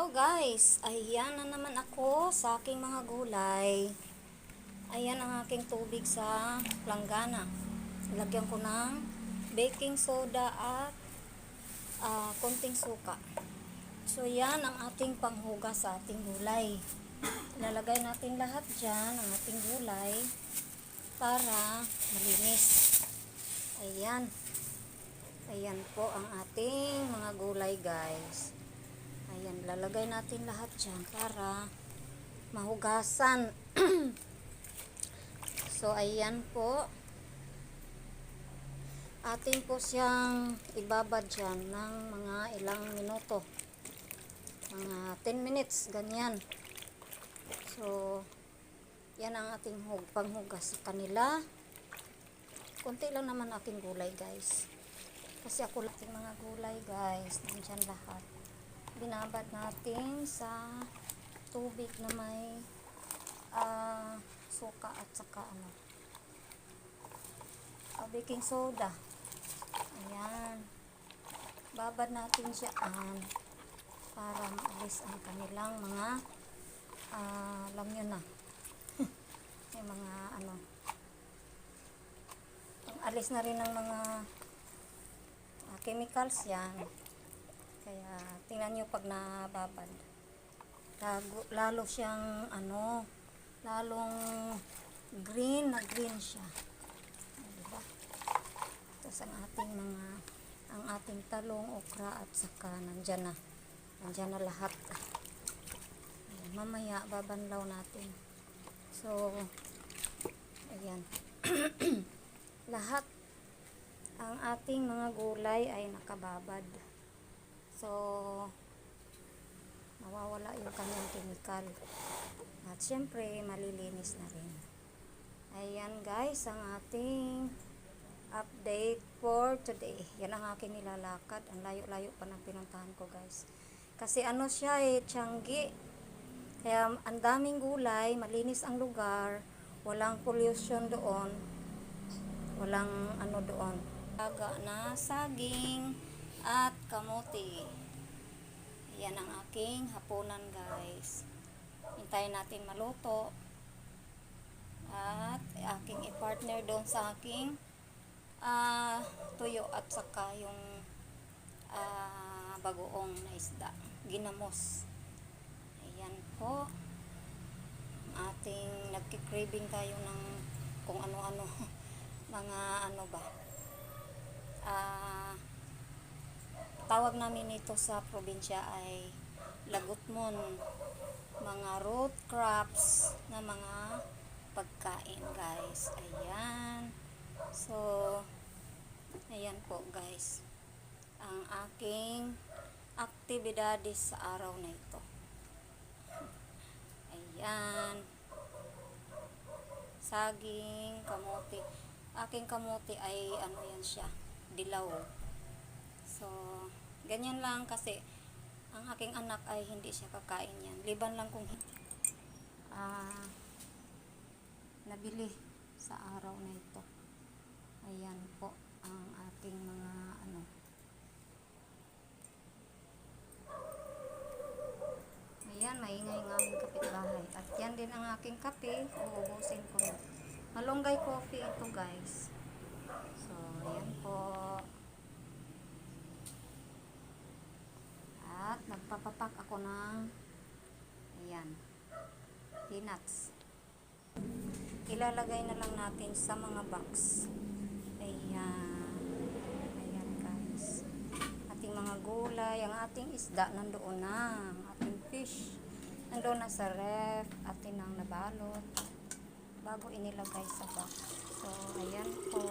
Hello guys, ayan na naman ako sa aking mga gulay. Ayan ang aking tubig sa planggana. Lagyan ko ng baking soda at konting suka. So yan ang ating panghugas sa ating gulay. Ilalagay natin lahat dyan ang ating gulay para malinis. Ayan. Ayan po ang ating mga gulay guys. Ayan, lalagay natin lahat dyan para mahugasan. So, ayan po. Atin po siyang ibabad dyan ng mga ilang minuto. Mga 10 minutes, ganyan. So, yan ang ating panghugas sa kanila. Kunti lang naman aking gulay guys. Kasi ako lang mga gulay guys. Nandyan lahat. Binabad natin sa tubig na may suka at saka baking soda. Ayan, babad natin siyaan para maalis ang kanilang mga alam nyo na yung mga alis na rin ng mga chemicals yan. Kaya, tingnan nyo pag nababad. Lalo siyang, lalong green na green siya. Diba? Tapos ang ating talong, okra, at saka nandyan na lahat. Ayan, mamaya, babanlaw natin. So, ayan. Lahat ang ating mga gulay ay nakababad. So, mawawala yung kanyang chemical. At syempre, malilinis na rin. Ayan guys, ang ating update for today. Yan ang aking nilalakad. Ang layo-layo pa ng pinuntahan ko guys. Kasi siya Tiangge. Kaya ang daming gulay, malinis ang lugar, walang pollution doon. Walang doon. Taga na saging at kamote. Yan ang aking hapunan guys. Hintayin natin maluto. At aking i-partner doon sa aking tuyo at saka yung bagoong na isda. Ginamos. Ayan po. Ating nagki-craving tayo ng kung ano-ano. Mga ba. Tawag namin ito sa probinsya ay lagutmon, mga root crops na mga pagkain guys. Ayan. So, ayan po guys ang aking aktibidades sa araw na ito. Ayan, saging, kamote. Aking kamote ay yan siya, dilaw. So, ganyan lang kasi ang aking anak ay hindi siya kakain yan. Liban lang kung nabili sa araw na ito. Ayan po ang ating mga Ayan, maingay ng aming kapitbahay. At yan din ang aking kape. Uubusin ko na. Malunggay coffee ito guys. So, ayan po. At nagpapapak ako ng peanuts. Ilalagay na lang natin sa mga box. Ayan. Ayan guys. Ating mga gulay, ang ating isda nandoon na. Ang ating fish nandoon na sa ref. Atin ang nabalot bago inilagay sa box. So, ayan po.